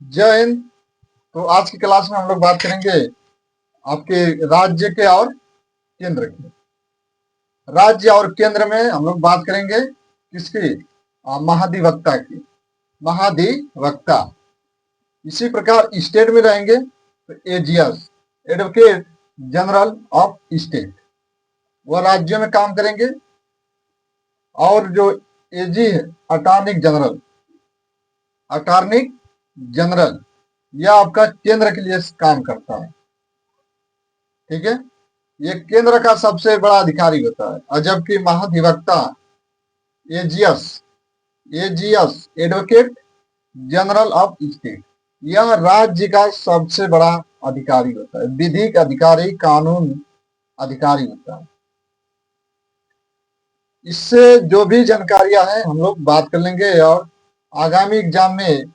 जय हिंद। तो आज की क्लास में हम लोग बात करेंगे आपके राज्य के और केंद्र की। राज्य और केंद्र में हम लोग बात करेंगे किसकी? महाधिवक्ता की। महाधिवक्ता। इसी प्रकार स्टेट में रहेंगे तो AGS, advocate general of state, वह राज्यों में काम करेंगे। और जो एजी है, अटॉर्नी जनरल, अटॉर्नी जनरल, यह आपका केंद्र के लिए काम करता है। ठीक है, ये केंद्र का सबसे बड़ा अधिकारी होता है। और जबकि महाधिवक्ता AGS, AGS advocate general of state, यह राज्य का सबसे बड़ा अधिकारी होता है, विधिक अधिकारी, कानून अधिकारी होता है। इससे जो भी जानकारियां हैं हम लोग बात कर लेंगे और आगामी एग्जाम में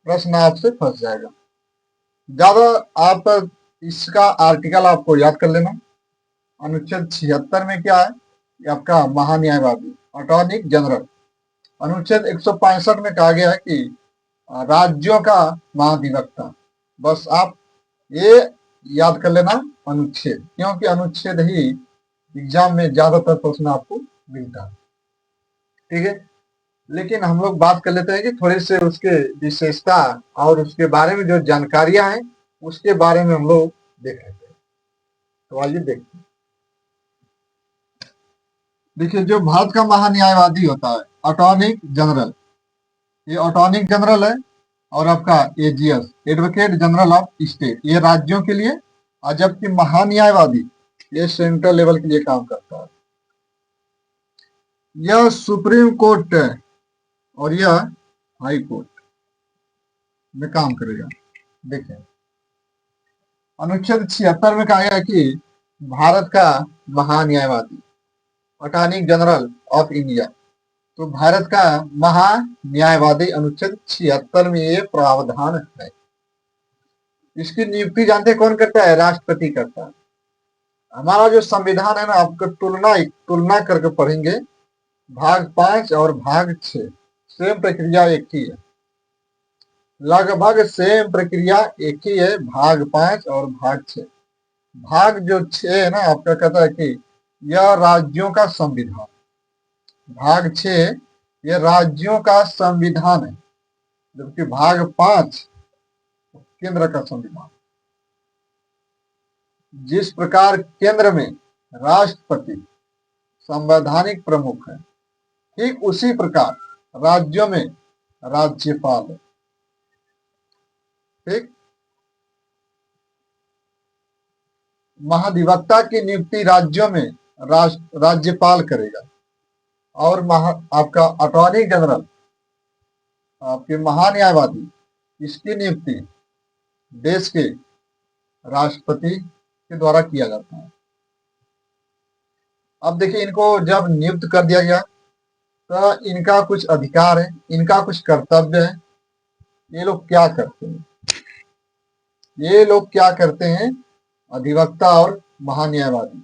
प्रश्न आपसे फंस जाएगा। ज्यादा आप इसका आर्टिकल आपको याद कर लेना। अनुच्छेद 76 में क्या है? ये आपका महान्यायवादी, अटॉर्नी जनरल। अनुच्छेद 165 में कहा गया है कि राज्यों का महाधिवक्ता। बस आप ये याद कर लेना अनुच्छेद, क्योंकि अनुच्छेद ही एग्जाम में ज्यादातर प्रश्न आपको मिलता है। ठीक है, लेकिन हम लोग बात कर लेते हैं कि थोड़ी से उसके विशेषता और उसके बारे में जो जानकारियां हैं उसके बारे में हम लोग देख लेते हैं। तो आइए देखते हैं। देखिए, जो भारत का महान्यायवादी होता है, अटॉर्नी जनरल, ये अटॉर्नी जनरल है। और आपका AGS, advocate general of state, ये राज्यों के लिए। और जबकि महान्यायवादी ये सेंट्रल लेवल के लिए काम करता है। यह सुप्रीम कोर्ट है और यह हाई कोर्ट में काम करेगा। देखिए, अनुच्छेद 76 में कहा गया है कि भारत का महान्यायवादी, अटॉर्नी जनरल ऑफ इंडिया, तो भारत का महान्यायवादी अनुच्छेद 76 में ये प्रावधान है। इसकी नियुक्ति जानते कौन करता है? राष्ट्रपति करता है। हमारा जो संविधान है ना, आपको तुलना करके पढ़ेंगे। भाग 5 और भाग 6 सेम प्रक्रिया एक ही है, लगभग सेम प्रक्रिया एक ही है। भाग 5 और भाग 6। भाग जो 6 है ना, आपका कहता है कि यह राज्यों का संविधान। भाग 6 ये राज्यों का संविधान है, जबकि भाग 5 केंद्र का संविधान। जिस प्रकार केंद्र में राष्ट्रपति संवैधानिक प्रमुख है, ठीक उसी प्रकार राज्यों में राज्यपाल है। ठीक, महाधिवक्ता की नियुक्ति राज्यों में राज्यपाल करेगा। और आपका अटॉर्नी जनरल, आपके महान्यायवादी, इसकी नियुक्ति देश के राष्ट्रपति के द्वारा किया जाता है। अब देखिए, इनको जब नियुक्त कर दिया गया तो इनका कुछ अधिकार है, इनका कुछ कर्तव्य है। ये लोग क्या करते हैं? ये लोग क्या करते हैं? अधिवक्ता और महान्यायवादी,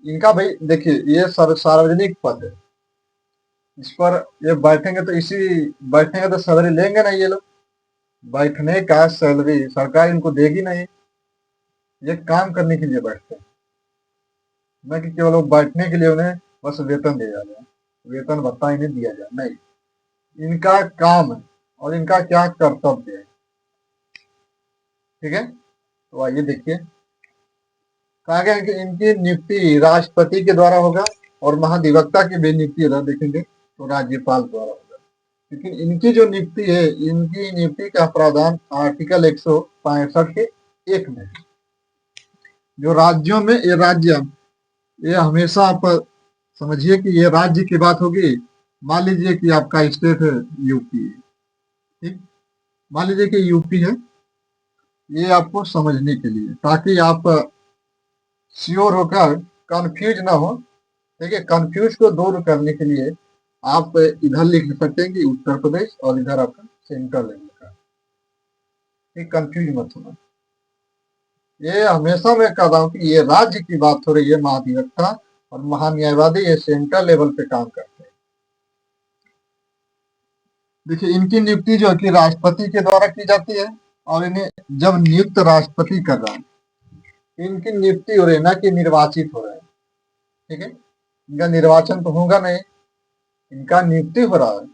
इनका भाई देखिए, ये सार्वजनिक पद है। इस पर ये बैठेंगे तो बैठेंगे तो सैलरी लेंगे नहीं। ये लोग बैठने का सैलरी सरकार इनको देगी नहीं। ये काम करने के लिए बैठते हैं, न कि केवल वो बैठने के लिए उन्हें बस वेतन दिया जाए, वेतन भत्ता इन्हें दिया जाए, नहीं। इनका काम है और इनका क्या कर्तव्य है। ठीक है, तो आइए देखिए, कहा गया है कि इनकी नियुक्ति राष्ट्रपति के द्वारा होगा और महाधिवक्ता की भी नियुक्ति अगर देखेंगे तो राज्यपाल द्वारा होगा। लेकिन इनकी जो नियुक्ति है, इनकी नियुक्ति का प्रावधान आर्टिकल 165 के 1 में है। जो राज्यों में ये राज्य, ये हमेशा आप समझिए कि ये राज्य की बात होगी। मान लीजिए कि आपका स्टेट है यूपी, ठीक, मान लीजिए कि यूपी है। ये आपको समझने के लिए, ताकि आप श्योर होकर कंफ्यूज ना हो। ठीक है, कंफ्यूज को दूर करने के लिए आप इधर लिख सकते हैं कि उत्तर प्रदेश और इधर आपका सेंट्रल लेवल का। ठीक, कंफ्यूज मत होना। ये हमेशा मैं कहता हूँ कि ये राज्य की बात हो रही है, महाधिवक्ता और महान्यायवादी ये सेंट्रल लेवल पे काम करते हैं। देखिए, इनकी नियुक्ति जो है कि राष्ट्रपति के द्वारा की जाती है, और इन्हें जब नियुक्त राष्ट्रपति कर रहा है, इनकी नियुक्ति हो रही है, ना कि निर्वाचित हो रहे हैं। ठीक है, इनका निर्वाचन तो होगा नहीं, इनका नियुक्ति हो रहा है।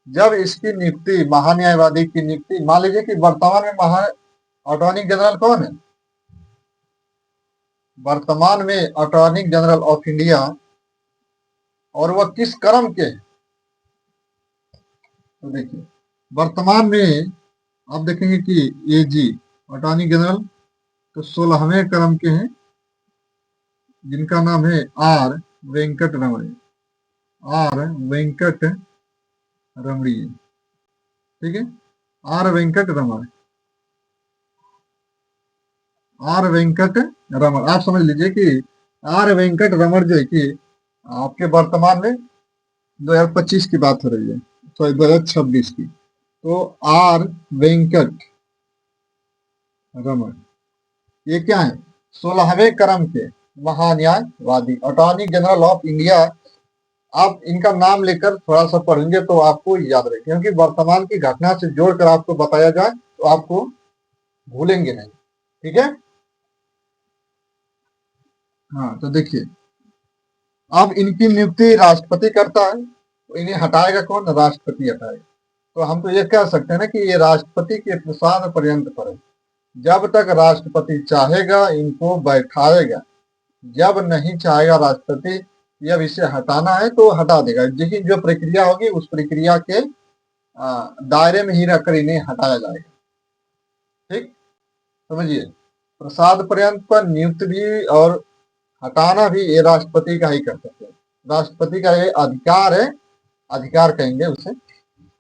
जब इसकी नियुक्ति, महान्यायवादी की नियुक्ति, मान लीजिए कि वर्तमान में अटॉर्नी जनरल कौन है? वर्तमान में अटॉर्नी जनरल ऑफ इंडिया, और वह किस क्रम के हैं? तो देखिए, वर्तमान में आप देखेंगे कि एजी अटॉर्नी जनरल तो 16वें क्रम के हैं, जिनका नाम है आर वेंकट रमण, आर वेंकट रमणी। ठीक है, आर वेंकट रमण, आर वेंकट रमण। आप समझ लीजिए कि आर वेंकट रमण जो है कि आपके वर्तमान में 2025 की बात हो रही है, सॉरी 2026 की, तो आर वेंकट रमण ये क्या है? 16वें क्रम के महान्यायवादी, अटॉर्नी जनरल ऑफ इंडिया। आप इनका नाम लेकर थोड़ा सा पढ़ेंगे तो आपको याद रहे, क्योंकि वर्तमान की घटना से जोड़कर आपको बताया जाए तो आपको भूलेंगे नहीं। ठीक है, हाँ, तो देखिए, अब इनकी नियुक्ति राष्ट्रपति करता है, तो इन्हें हटाएगा कौन? राष्ट्रपति हटाएगा। तो हम तो ये कह सकते हैं ना कि ये राष्ट्रपति के प्रसाद पर्यंत पर है। जब तक राष्ट्रपति चाहेगा इनको बैठाएगा, जब नहीं चाहेगा राष्ट्रपति जब इसे हटाना है तो हटा देगा, लेकिन जो प्रक्रिया होगी उस प्रक्रिया के दायरे में ही रहकर इन्हें हटाया जाएगा। ठीक, समझिए, प्रसाद पर्यंत पर नियुक्त भी और हटाना भी ये राष्ट्रपति का ही कर सकते हैं। राष्ट्रपति का ये अधिकार है, अधिकार कहेंगे उसे,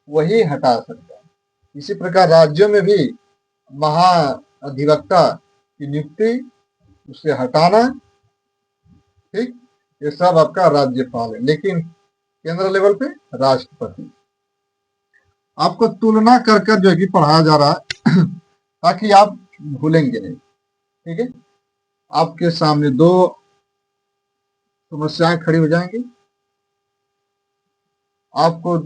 वही हटा सकता है। इसी प्रकार राज्यों में भी महाअधिवक्ता की नियुक्ति, उसे हटाना, ठीक, ये सब आपका राज्यपाल है, लेकिन केंद्र लेवल पे राष्ट्रपति। आपको तुलना कर कर जो है कि पढ़ाया जा रहा है ताकि आप भूलेंगे नहीं। ठीक है, आपके सामने दो समस्याएं खड़ी हो जाएंगी, आपको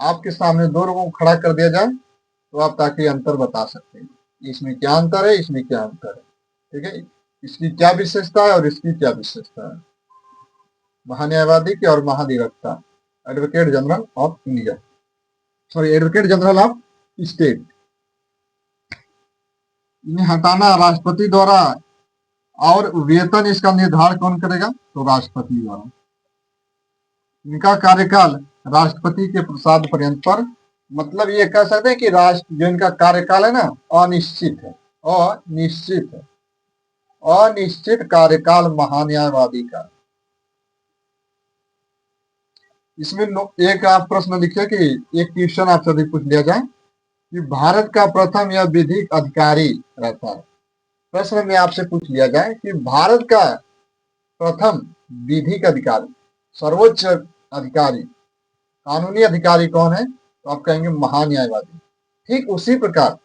आपके सामने दो लोगों को खड़ा कर दिया जाए तो आप ताकि अंतर बता सकते हैं, इसमें क्या अंतर है, इसमें क्या अंतर है। ठीक है, इसकी क्या विशेषता है और इसकी क्या विशेषता है, महान्यायवादी की और महाधिवक्ता, advocate general of India, sorry advocate general of state. इन्हें हटाना राष्ट्रपति द्वारा, और वेतन इसका निर्धारण कौन करेगा? तो राष्ट्रपति द्वारा। इनका कार्यकाल राष्ट्रपति के प्रसाद पर्यंत पर, मतलब ये कह सकते हैं कि राष्ट्र जो इनका कार्यकाल है ना, अनिश्चित है, अनिश्चित है, अनिश्चित कार्यकाल महान्यायवादी का। इसमें एक आप प्रश्न लिखिए कि एक क्वेश्चन आपसे अभी पूछ लिया जाए कि भारत का प्रथम यह विधिक अधिकारी रहता है। प्रश्न में आपसे पूछ लिया जाए कि भारत का प्रथम विधिक अधिकारी, सर्वोच्च अधिकारी, कानूनी अधिकारी कौन है? तो आप कहेंगे महान्यायवादी। ठीक उसी प्रकार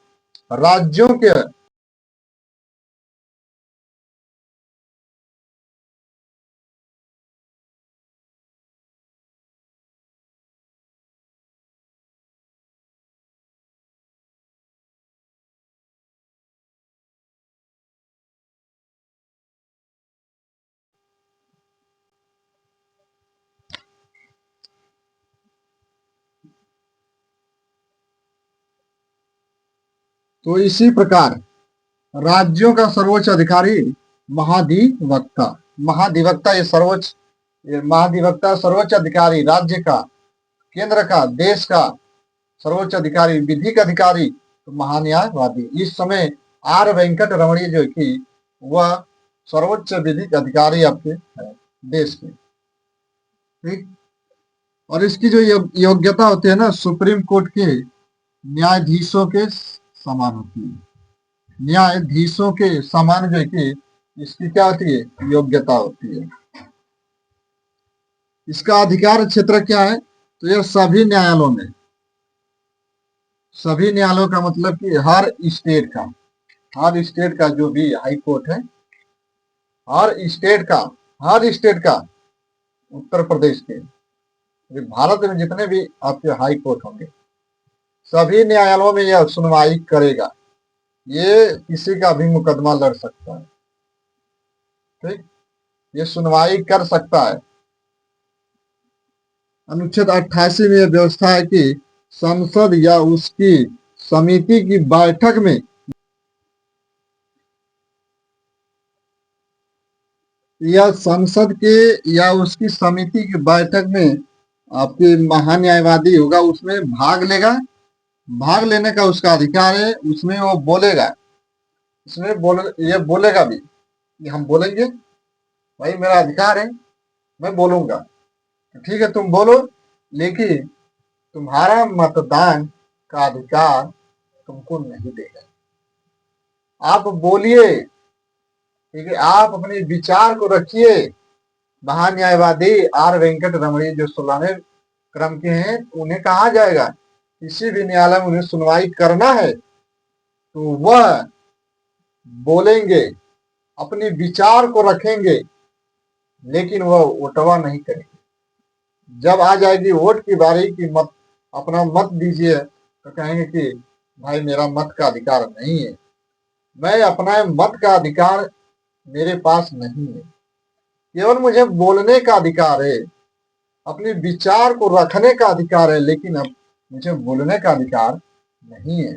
राज्यों के तो इसी प्रकार राज्यों का सर्वोच्च अधिकारी महाधिवक्ता, महाधिवक्ता ये सर्वोच्च, ये महाधिवक्ता सर्वोच्च अधिकारी राज्य का, केंद्र का, देश का सर्वोच्च अधिकारी, विधिक अधिकारी तो महान्यायवादी। इस समय आर वेंकट रमणी जो कि वह सर्वोच्च विधिक अधिकारी आपके है देश के। ठीक, और इसकी जो योग्यता होती है ना, सुप्रीम कोर्ट के न्यायाधीशों के समान होती है, न्यायाधीशों के समान जो है कि इसकी क्या होती है? योग्यता होती है। इसका अधिकार क्षेत्र क्या है? तो यह सभी न्यायालयों में, सभी न्यायालयों का मतलब कि हर स्टेट का, हर स्टेट का जो भी हाई कोर्ट है, हर स्टेट का, हर स्टेट का, उत्तर प्रदेश के, भारत में जितने भी आपके हाई कोर्ट होंगे सभी न्यायालयों में यह सुनवाई करेगा। ये किसी का भी मुकदमा लड़ सकता है, ठीक, ये सुनवाई कर सकता है। अनुच्छेद 88 में यह व्यवस्था है कि संसद या उसकी समिति की बैठक में या संसद के या उसकी समिति की बैठक में आपके महान्यायवादी होगा, उसमें भाग लेगा। भाग लेने का उसका अधिकार है, उसमें वो बोलेगा, इसमें ये बोलेगा भी कि हम बोलेंगे, भाई मेरा अधिकार है, मैं बोलूंगा, तो ठीक है तुम बोलो, लेकिन तुम्हारा मतदान का अधिकार तुमको नहीं देगा। आप बोलिए, ठीक है, आप अपने विचार को रखिए। महान्यायवादी आर वेंकट रमणी जो 16वें क्रम के हैं, उन्हें कहा जाएगा किसी भी न्यायालय में उन्हें सुनवाई करना है तो वह बोलेंगे, अपने विचार को रखेंगे, लेकिन वह वोटवा नहीं करेंगे। जब आ जाएगी वोट की बारी की मत अपना मत दीजिए, तो कहेंगे कि भाई मेरा मत का अधिकार नहीं है, मैं अपना मत का अधिकार मेरे पास नहीं है, केवल मुझे बोलने का अधिकार है, अपने विचार को रखने का अधिकार है, लेकिन अब मुझे बोलने का अधिकार नहीं है।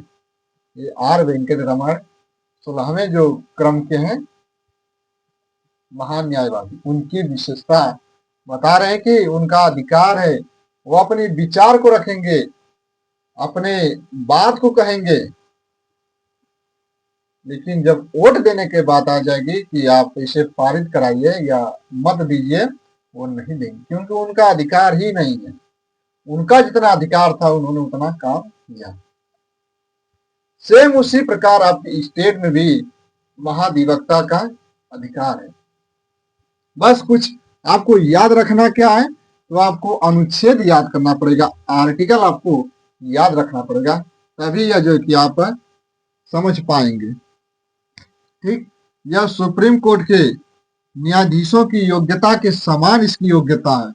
ये आर वेंकट रमण 16वें जो क्रम के हैं महान न्यायवादी, उनकी विशेषता बता रहे हैं कि उनका अधिकार है, वो अपने विचार को रखेंगे, अपने बात को कहेंगे, लेकिन जब वोट देने के बाद आ जाएगी कि आप इसे पारित कराइए या मत दीजिए, वो नहीं देंगे, क्योंकि उनका अधिकार ही नहीं है। उनका जितना अधिकार था उन्होंने उतना काम किया। सेम उसी प्रकार आपके स्टेट में भी महाधिवक्ता का अधिकार है। बस कुछ आपको याद रखना क्या है, तो आपको अनुच्छेद याद करना पड़ेगा, आर्टिकल आपको याद रखना पड़ेगा, तभी यह जो कि आप समझ पाएंगे। ठीक, यह सुप्रीम कोर्ट के न्यायाधीशों की योग्यता के समान इसकी योग्यता है।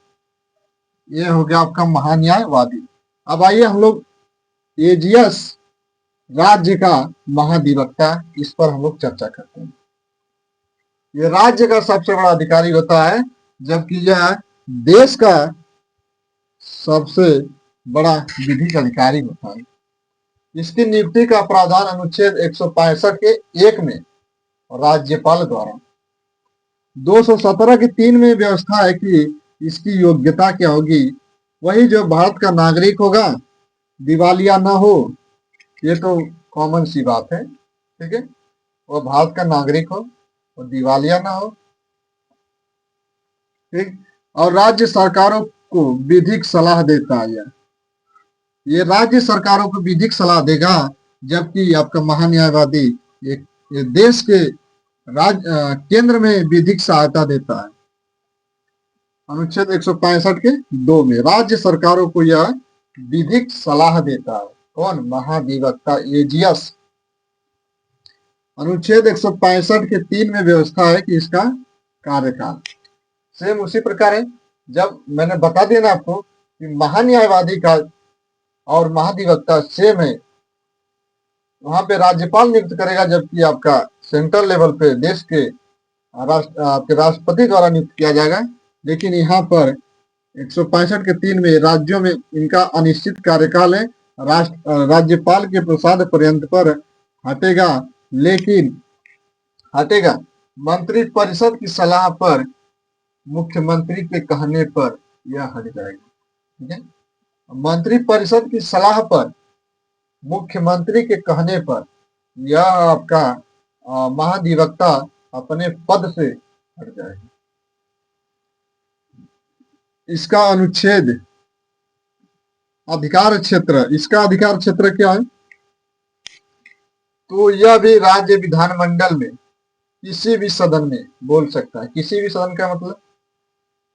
यह हो गया आपका महान्यायवादी। अब आइए हम लोग एजीएस राज्य का महाधिवक्ता, इस पर हम लोग चर्चा करते हैं। ये राज्य का सबसे बड़ा अधिकारी होता है, जबकि यह देश का सबसे बड़ा विधिक अधिकारी होता है। इसकी नियुक्ति का प्रावधान अनुच्छेद 165 के 1 में राज्यपाल द्वारा, 217 के 3 में व्यवस्था है कि इसकी योग्यता क्या होगी, वही जो भारत का नागरिक होगा, दिवालिया ना हो, ये तो कॉमन सी बात है, ठीक है, वो भारत का नागरिक हो और दिवालिया ना हो, ठीक, और राज्य सरकारों को विधिक सलाह देता है। ये राज्य सरकारों को विधिक सलाह देगा, जबकि आपका महान्यायवादी ये देश के केंद्र में विधिक सहायता देता है। अनुच्छेद 165 के 2 में राज्य सरकारों को यह विधिक सलाह देता है। कौन? महाधिवक्ता एजीएस। अनुच्छेद 165 के 3 में व्यवस्था है कि इसका कार्यकाल सेम उसी प्रकार है। जब मैंने बता दिया ना आपको कि महान्यायवादी का और महाधिवक्ता सेम है, वहां पे राज्यपाल नियुक्त करेगा, जबकि आपका सेंट्रल लेवल पे देश के आपके राष्ट्रपति द्वारा नियुक्त किया जाएगा। लेकिन यहाँ पर 165 के 3 में राज्यों में इनका अनिश्चित कार्यकाल है, राज्यपाल के प्रसाद पर्यंत पर हटेगा, लेकिन हटेगा मंत्री परिषद की सलाह पर, मुख्यमंत्री के कहने पर यह हट जाएगा। ठीक है, मंत्री परिषद की सलाह पर, मुख्यमंत्री के कहने पर यह आपका महाधिवक्ता अपने पद से हट जाएगा। इसका अनुच्छेद अधिकार क्षेत्र, इसका अधिकार क्षेत्र क्या है? तो यह भी राज्य विधानमंडल में किसी भी सदन में बोल सकता है। किसी भी सदन का मतलब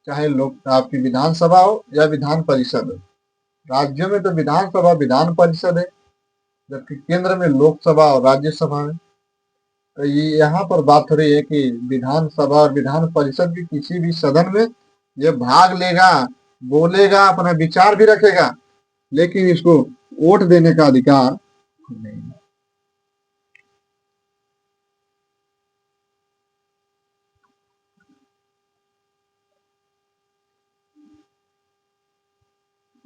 चाहे लोग आपकी विधानसभा हो या विधान परिषद हो। राज्यों में तो विधानसभा विधान परिषद है, जबकि केंद्र में लोकसभा और राज्यसभा है। तो ये यहाँ पर बात हो रही है कि विधानसभा और विधान परिषद के किसी भी सदन में ये भाग लेगा, बोलेगा, अपना विचार भी रखेगा, लेकिन इसको वोट देने का अधिकार नहीं है।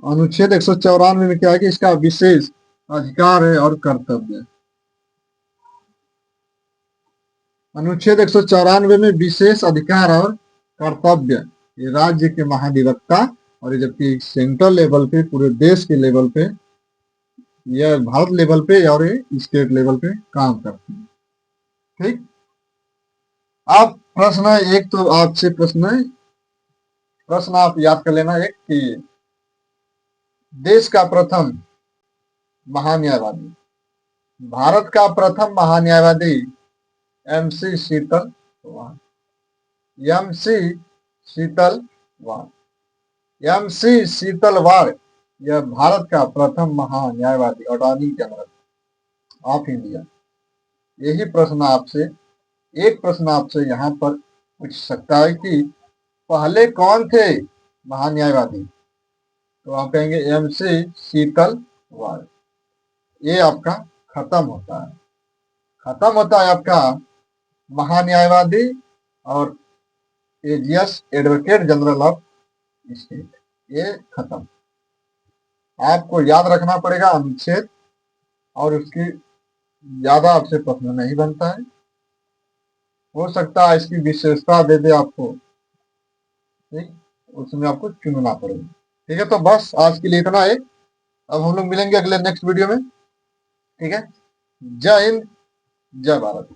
अनुच्छेद 194 में क्या है कि इसका विशेष अधिकार है और कर्तव्य है। अनुच्छेद 194 में विशेष अधिकार और कर्तव्य, ये राज्य के महाधिवक्ता और ये जबकि सेंट्रल लेवल पे, पूरे देश के लेवल पे, या भारत लेवल पे और ये स्टेट लेवल पे काम करते हैं। ठीक, अब प्रश्न है एक, तो आपसे प्रश्न है, प्रश्न आप याद कर लेना एक कि देश का प्रथम महान्यायवादी, भारत का प्रथम महान्यायवादी एमसी शीतल वार, एमसी शीतल वार, एमसी शीतल वार, यह भारत का प्रथम महान्यायवादी, अटॉर्नी जनरल ऑफ इंडिया। यही प्रश्न आपसे, एक प्रश्न आपसे यहाँ पर पूछ सकता है कि पहले कौन थे महान्यायवादी, तो आप कहेंगे एमसी शीतल वार। ये आपका खत्म होता है, खत्म होता है आपका महान्यायवादी और एजियस एडवोकेट जनरल ऑफ स्टेट, ये खत्म। आपको याद रखना पड़ेगा अनुच्छेद, और उसकी ज्यादा आपसे प्रश्न नहीं बनता है, हो सकता है इसकी विशेषता दे दे आपको, ठीक, उसमें आपको चुनना पड़ेगा। ठीक है, तो बस आज के लिए इतना है। अब हम लोग मिलेंगे अगले नेक्स्ट वीडियो में। ठीक है, जय हिंद, जय भारत।